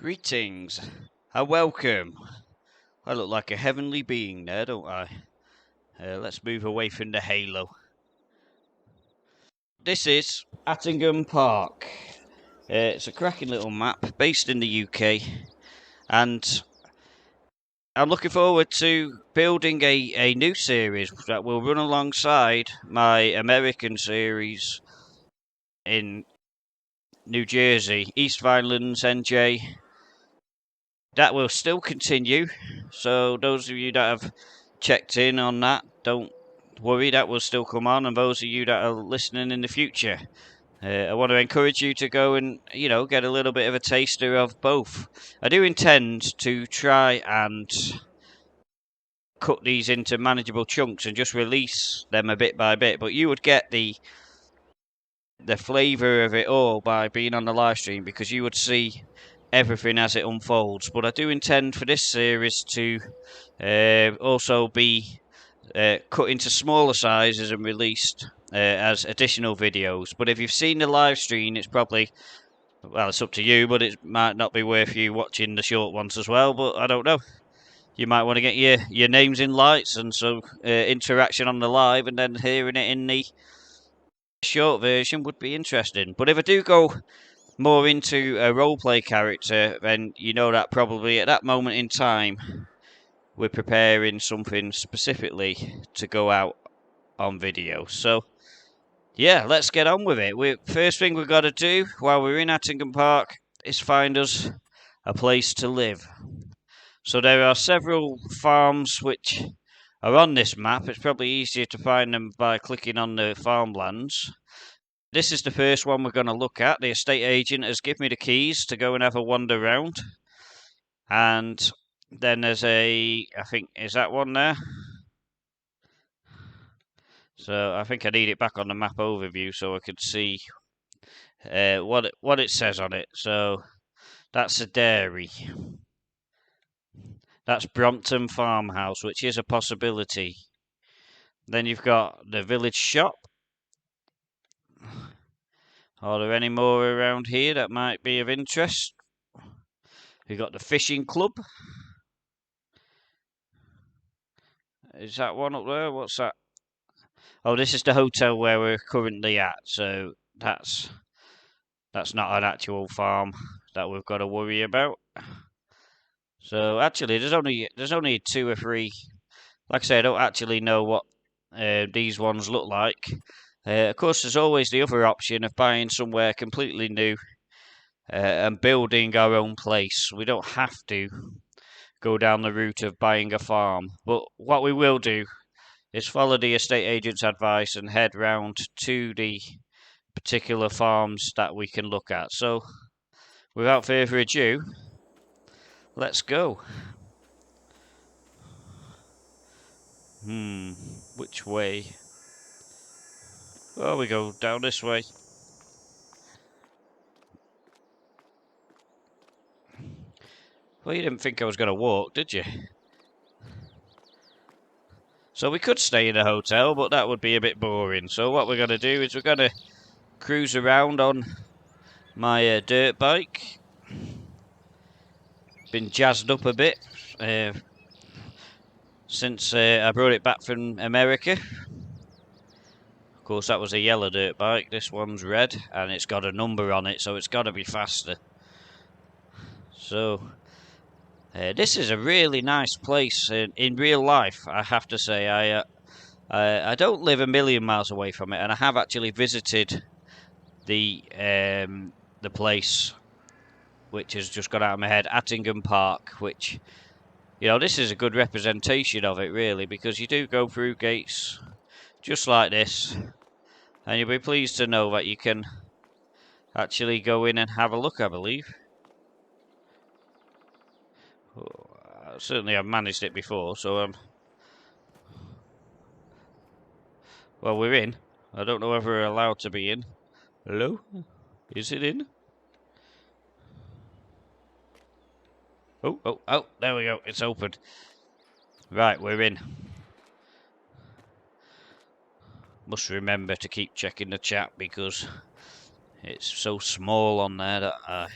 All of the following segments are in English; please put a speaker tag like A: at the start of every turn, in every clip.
A: Greetings and welcome. I look like a heavenly being there, don't I? Let's move away from the halo. This is Attingham Park. It's a cracking little map based in the UK, and I'm looking forward to building a new series that will run alongside my American series in New Jersey, East Vinelands, NJ. That will still continue, so those of you that have checked in on that, don't worry, that will still come on, and those of you that are listening in the future, I want to encourage you to go and, get a little bit of a taster of both. I do intend to try and cut these into manageable chunks and just release them a bit by bit, but you would get the flavour of it all by being on the live stream, because you would see everything as it unfolds. But I do intend for this series to also be cut into smaller sizes and released as additional videos. But if you've seen the live stream, it's probably, well, it's up to you, but it might not be worth you watching the short ones as well. But I don't know. You might want to get your names in lights, and so interaction on the live, and then hearing it in the short version would be interesting. But if I do go more into a roleplay character, then you know that probably at that moment in time we're preparing something specifically to go out on video. So yeah, let's get on with it. First thing we've got to do while we're in Attingham Park is find us a place to live. So there are several farms which are on this map. It's probably easier to find them by clicking on the farmlands. This is the first one we're going to look at. The estate agent has given me the keys to go and have a wander around. And then there's I think, is that one there? So I think I need it back on the map overview so I can see what it says on it. So that's a dairy. That's Brompton Farmhouse, which is a possibility. Then you've got the village shop. Are there any more around here that might be of interest? We've got the fishing club. Is that one up there? What's that? Oh, this is the hotel where we're currently at. So that's not an actual farm that we've got to worry about. So actually, there's only 2 or 3. Like I say, I don't actually know what these ones look like. Of course, there's always the other option of buying somewhere completely new and building our own place. We don't have to go down the route of buying a farm. But what we will do is follow the estate agent's advice and head round to the particular farms that we can look at. So, without further ado, let's go. Which way? Oh, we go down this way. Well, you didn't think I was going to walk, did you? So we could stay in a hotel, but that would be a bit boring. So what we're going to do is we're going to cruise around on my dirt bike. Been jazzed up a bit since I brought it back from America. Of course, that was a yellow dirt bike. This one's red, and it's got a number on it, so it's got to be faster. So this is a really nice place in real life, I have to say. I don't live a million miles away from it, and I have actually visited the place, which has just got out of my head, Attingham Park, which, this is a good representation of it, really, because you do go through gates just like this, and you'll be pleased to know that you can actually go in and have a look, I believe. Certainly I've managed it before, so well, we're in. I don't know if we're allowed to be in. Hello? Is it in? Oh, there we go. It's opened. Right, we're in. Must remember to keep checking the chat because it's so small on there that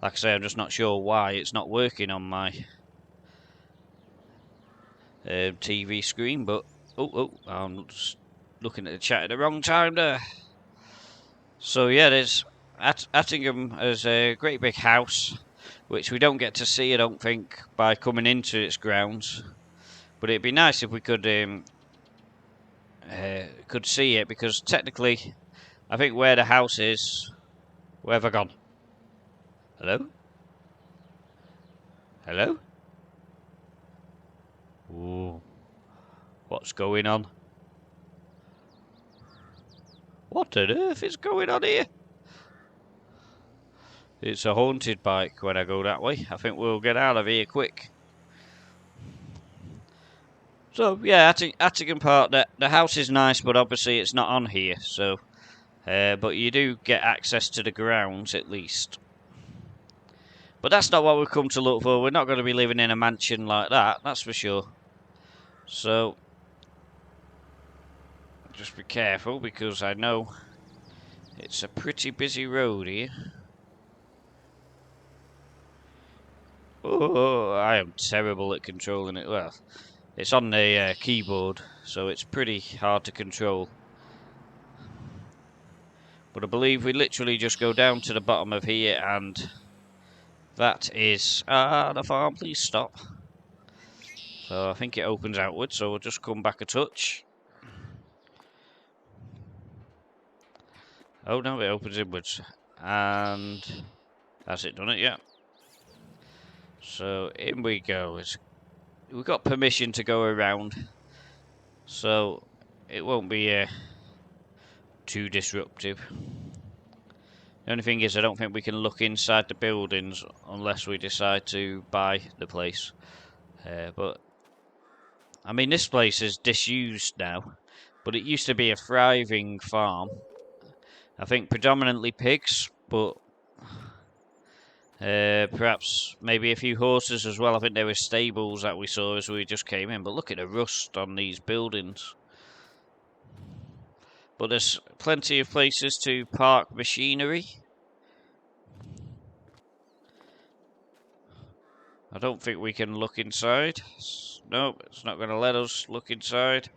A: Like I say, I'm just not sure why it's not working on my TV screen, but I'm just looking at the chat at the wrong time there. So yeah, there's Attingham has a great big house, which we don't get to see, I don't think, by coming into its grounds. But it'd be nice if we could see it, because technically, I think where the house is. Where have I gone? Hello? Hello? Ooh. What's going on? What on earth is going on here? It's a haunted bike when I go that way. I think we'll get out of here quick. So, yeah, Attingham Park, the house is nice, but obviously it's not on here. So, but you do get access to the grounds at least. But that's not what we've come to look for. We're not going to be living in a mansion like that, that's for sure. So, just be careful, because I know it's a pretty busy road here. Oh, I am terrible at controlling it. Well, it's on the keyboard, so it's pretty hard to control. But I believe we literally just go down to the bottom of here, and that is the farm. Please stop. So I think it opens outwards, so we'll just come back a touch. Oh no, it opens inwards. And has it done it yet? So in we go. We've got permission to go around, so it won't be too disruptive. The only thing is, I don't think we can look inside the buildings unless we decide to buy the place. But I mean, this place is disused now, but it used to be a thriving farm. I think predominantly pigs, but perhaps maybe a few horses as well. I think there were stables that we saw as we just came in. But look at the rust on these buildings. But there's plenty of places to park machinery. I don't think we can look inside. Nope, it's not going to let us look inside.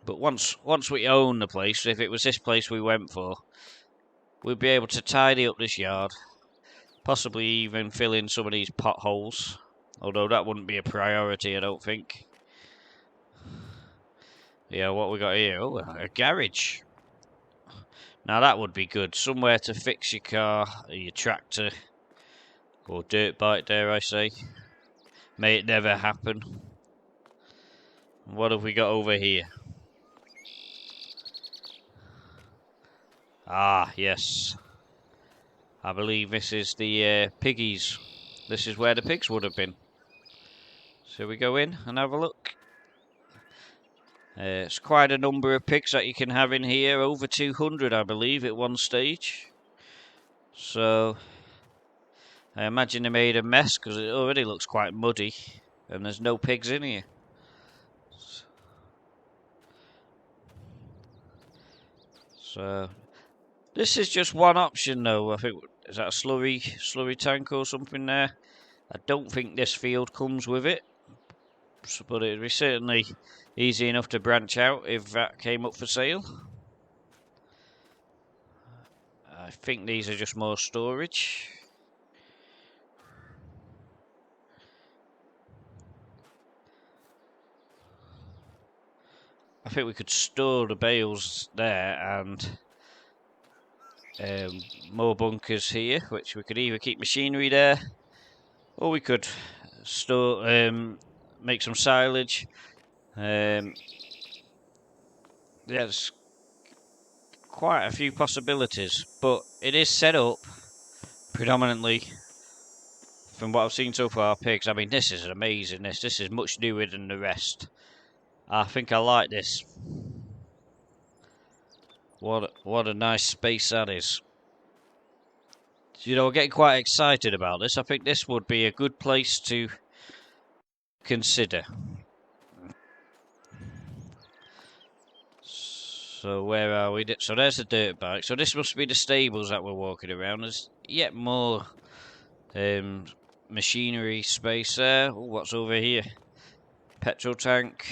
A: But once we own the place, if it was this place we went for, we'd be able to tidy up this yard. Possibly even fill in some of these potholes. Although that wouldn't be a priority, I don't think. Yeah, what we got here? Oh, a garage. Now that would be good. Somewhere to fix your car, or your tractor, or dirt bike, dare I say. May it never happen. What have we got over here? Ah, yes. I believe this is the piggies. This is where the pigs would have been. So we go in and have a look. It's quite a number of pigs that you can have in here. Over 200, I believe, at one stage. So I imagine they made a mess, because it already looks quite muddy. And there's no pigs in here. So this is just one option, though. I think, is that a slurry tank or something there? I don't think this field comes with it, but it'd be certainly easy enough to branch out if that came up for sale. I think these are just more storage. I think we could store the bales there, and more bunkers here, which we could either keep machinery there, or we could store, make some silage. There's quite a few possibilities, but it is set up predominantly, from what I've seen so far, pigs. I mean, this is amazing. This is much newer than the rest. I think I like this. What a nice space that is. You know, we're getting quite excited about this. I think this would be a good place to consider. So where are we? So there's the dirt bike. So this must be the stables that we're walking around. There's yet more machinery space there. Ooh, what's over here? Petrol tank.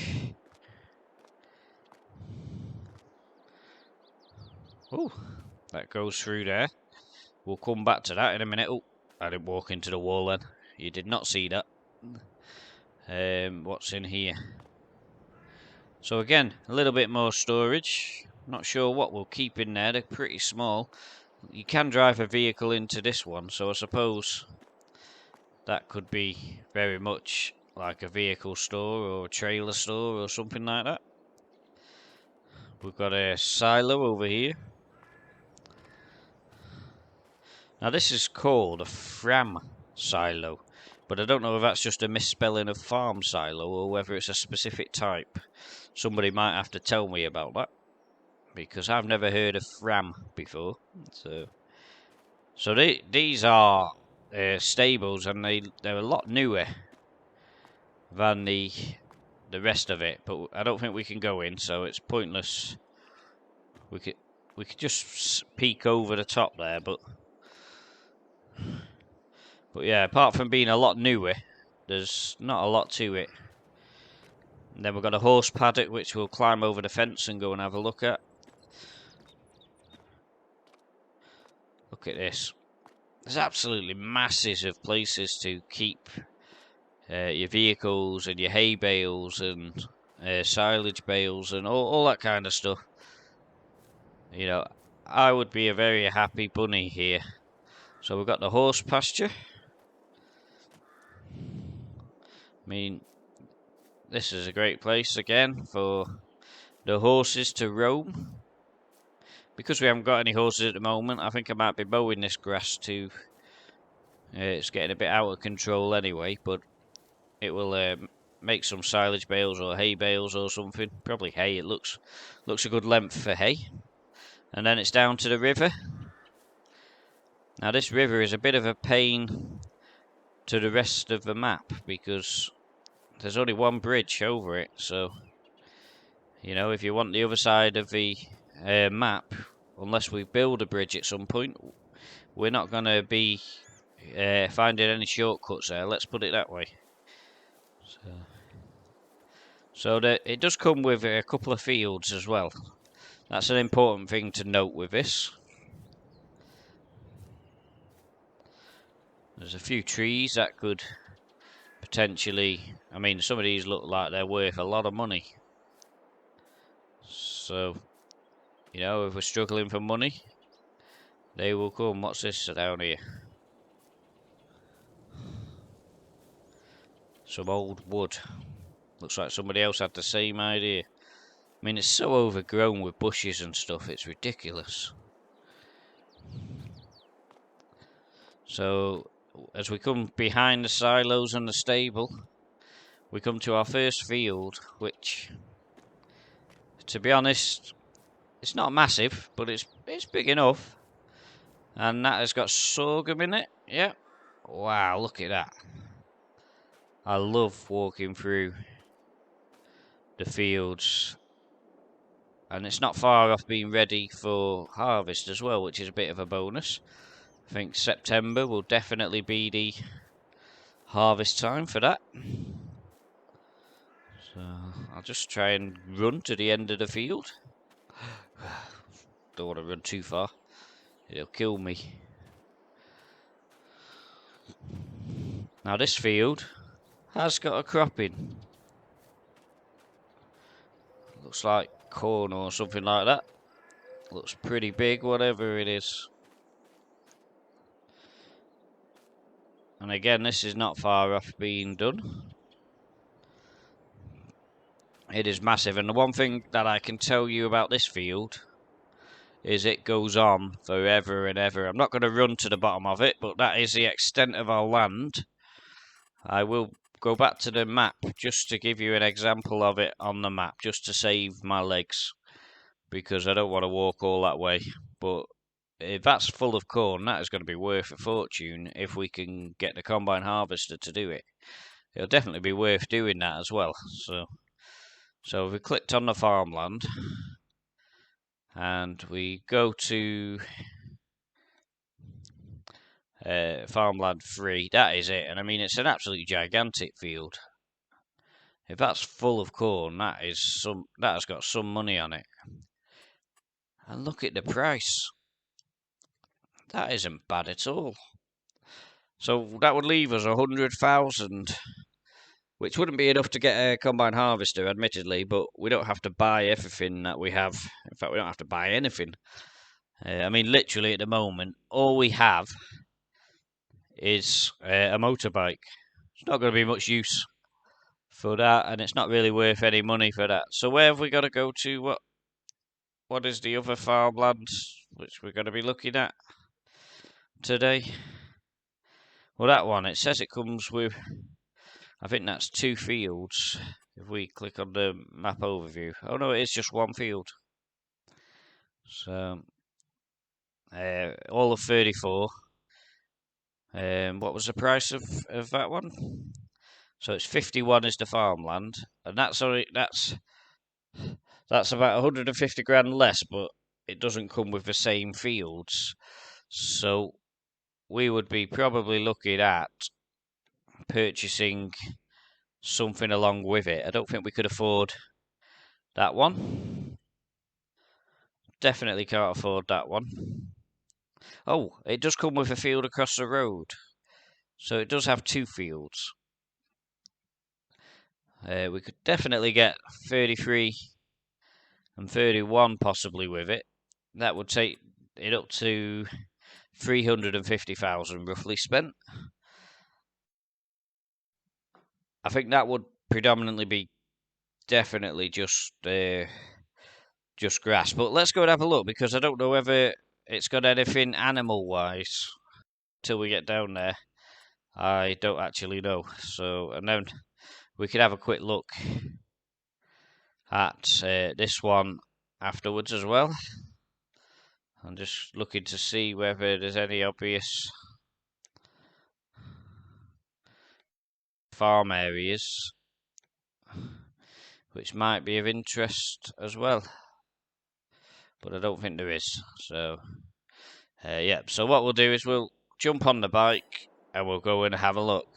A: Oh, that goes through there. We'll come back to that in a minute. Oh, I didn't walk into the wall then. You did not see that. What's in here? So again, a little bit more storage. Not sure what we'll keep in there. They're pretty small. You can drive a vehicle into this one, so I suppose that could be very much like a vehicle store or a trailer store or something like that. We've got a silo over here. Now this is called a fram silo, but I don't know if that's just a misspelling of farm silo or whether it's a specific type. Somebody might have to tell me about that, because I've never heard of fram before. So these are stables, and they're a lot newer than the rest of it. But I don't think we can go in, so it's pointless. We could just peek over the top there, but yeah, apart from being a lot newer, there's not a lot to it. And then we've got a horse paddock, which we'll climb over the fence and go and have a look at. Look at this. There's absolutely masses of places to keep your vehicles and your hay bales and silage bales and all that kind of stuff. You know, I would be a very happy bunny here. So we've got the horse pasture. I mean, this is a great place again for the horses to roam. Because we haven't got any horses at the moment, I think I might be mowing this grass too. It's getting a bit out of control anyway, but it will make some silage bales or hay bales or something. Probably hay. It looks a good length for hay. And then it's down to the river. Now this river is a bit of a pain to the rest of the map because there's only one bridge over it. So, you know, if you want the other side of the map, unless we build a bridge at some point, we're not going to be finding any shortcuts there. Let's put it that way. So it does come with a couple of fields as well. That's an important thing to note with this. There's a few trees that could potentially... I mean, some of these look like they're worth a lot of money. So, you know, if we're struggling for money, they will come. What's this down here? Some old wood. Looks like somebody else had the same idea. I mean, it's so overgrown with bushes and stuff, it's ridiculous. So, as we come behind the silos and the stable, we come to our first field, which, to be honest, it's not massive, but it's big enough. And that has got sorghum in it. Yeah. Wow, look at that. I love walking through the fields. And it's not far off being ready for harvest as well, which is a bit of a bonus. I think September will definitely be the harvest time for that. So I'll just try and run to the end of the field. Don't want to run too far. It'll kill me. Now this field has got a cropping. Looks like corn or something like that. Looks pretty big, whatever it is. And again, this is not far off being done. It is massive, and the one thing that I can tell you about this field is it goes on forever and ever. I'm not going to run to the bottom of it, but that is the extent of our land. I will go back to the map just to give you an example of it on the map, just to save my legs, because I don't want to walk all that way. But if that's full of corn, that is going to be worth a fortune if we can get the combine harvester to do it. It'll definitely be worth doing that as well. So if we clicked on the farmland, and we go to farmland 3. That is it, and I mean it's an absolutely gigantic field. If that's full of corn, that has got some money on it. And look at the price. That isn't bad at all. So that would leave us 100,000, which wouldn't be enough to get a combine harvester, admittedly, but we don't have to buy everything that we have. In fact, we don't have to buy anything. I mean, literally at the moment, all we have is a motorbike. It's not going to be much use for that, and it's not really worth any money for that. So where have we got to go to? What is the other farmland which we're going to be looking at today? Well, that one, it says it comes with, I think that's 2 fields. If we click on the map overview. Oh no, it is just 1 field. So, all of 34. What was the price of that one? So it's 51 is the farmland, and that's about 150 grand less, but it doesn't come with the same fields. So we would be probably looking at purchasing something along with it. I don't think we could afford that one. Definitely can't afford that one. Oh, it does come with a field across the road. So it does have 2 fields. We could definitely get 33 and 31 possibly with it. That would take it up to 350,000 roughly spent. I think that would predominantly be definitely just grass. But let's go and have a look, because I don't know whether it's got anything animal-wise till we get down there. I don't actually know. So, and then we could have a quick look at this one afterwards as well. I'm just looking to see whether there's any obvious farm areas which might be of interest as well, but I don't think there is. So yeah, so what we'll do is we'll jump on the bike and we'll go and have a look.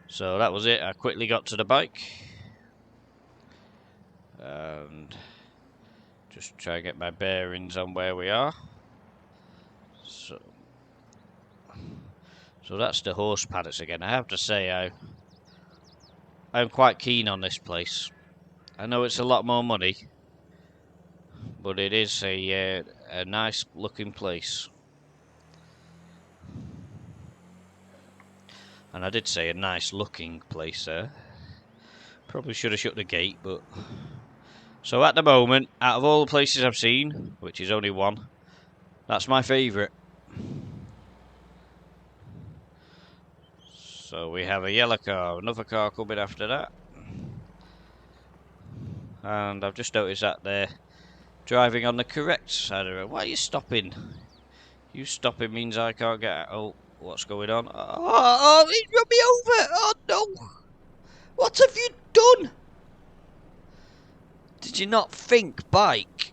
A: So that was it. I quickly got to the bike and just try and get my bearings on where we are. So that's the horse paddocks again. I have to say I'm quite keen on this place. I know it's a lot more money, but it is a nice looking place. And I did say a nice looking place there. Probably should have shut the gate, but... So at the moment, out of all the places I've seen, which is only one, that's my favourite. So we have a yellow car, another car coming after that. And I've just noticed that they're driving on the correct side of the road. Why are you stopping? You stopping means I can't get out. Oh, what's going on? Oh, he run me over! Oh no! What have you done? Did you not think, bike?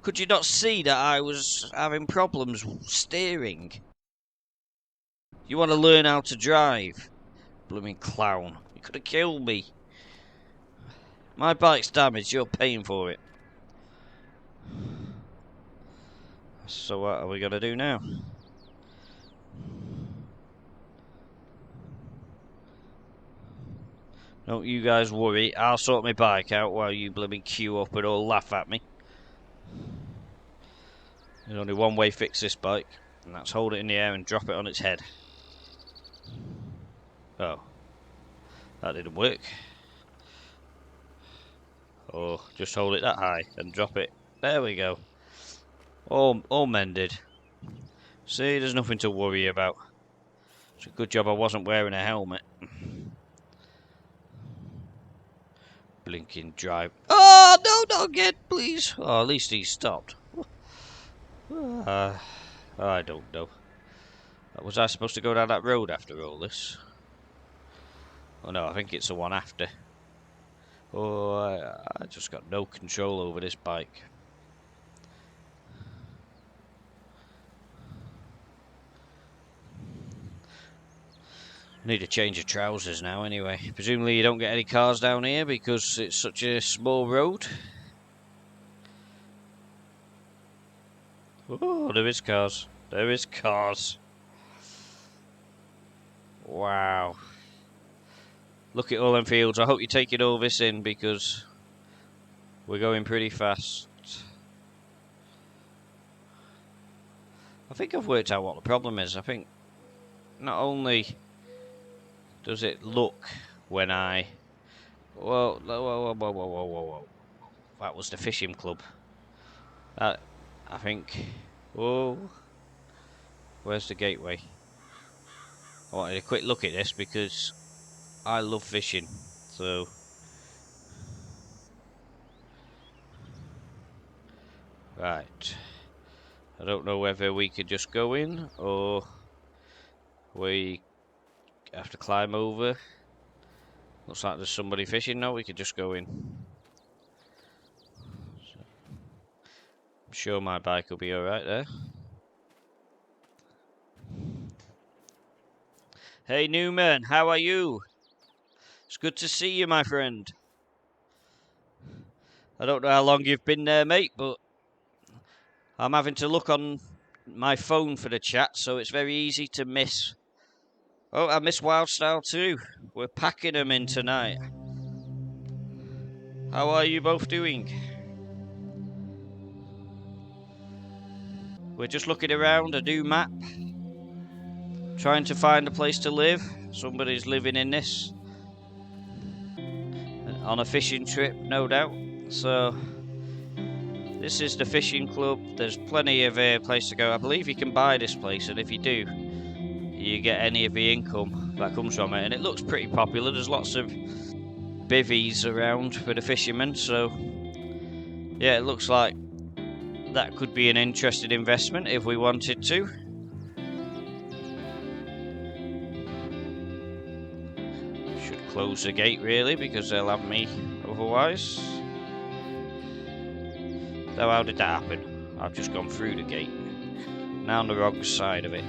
A: Could you not see that I was having problems steering? You want to learn how to drive? Blooming clown. You could have killed me. My bike's damaged, you're paying for it. So what are we going to do now? Don't you guys worry, I'll sort my bike out while you blooming queue up and all laugh at me. There's only one way to fix this bike, and that's hold it in the air and drop it on its head. Oh. That didn't work. Oh, just hold it that high and drop it. There we go. All mended. See, there's nothing to worry about. It's a good job I wasn't wearing a helmet. Blinking drive. Oh, no, not again, please. Oh, at least he stopped. I don't know. Was I supposed to go down that road after all this? Oh no, I think it's the one after. Oh, I just got no control over this bike. Need a change of trousers now anyway. Presumably you don't get any cars down here because it's such a small road. Oh, there is cars. There is cars. Wow. Look at all them fields. I hope you're taking all this in because we're going pretty fast. I think I've worked out what the problem is. I think not only does it look when I... Whoa, whoa, whoa, whoa, whoa, whoa, whoa, whoa. That was the fishing club. I think... Whoa. Where's the gateway? I wanted a quick look at this because I love fishing. So... Right. I don't know whether we could just go in or we have to climb over. Looks like there's somebody fishing. No, we could just go in. I'm sure my bike will be alright there. Hey Newman, how are you? It's good to see you, my friend. I don't know how long you've been there, mate, but I'm having to look on my phone for the chat, so it's very easy to miss. Oh, I miss Wildstyle too. We're packing them in tonight. How are you both doing? We're just looking around a new map, trying to find a place to live. Somebody's living in this on a fishing trip, no doubt. So this is the fishing club. There's plenty of place to go. I believe you can buy this place, and if you do, you get any of the income that comes from it. And it looks pretty popular. There's lots of bivvies around for the fishermen. So yeah, it looks like that could be an interesting investment if we wanted to. Should close the gate really because they'll have me otherwise. So how did that happen? I've just gone through the gate. Now on the wrong side of it.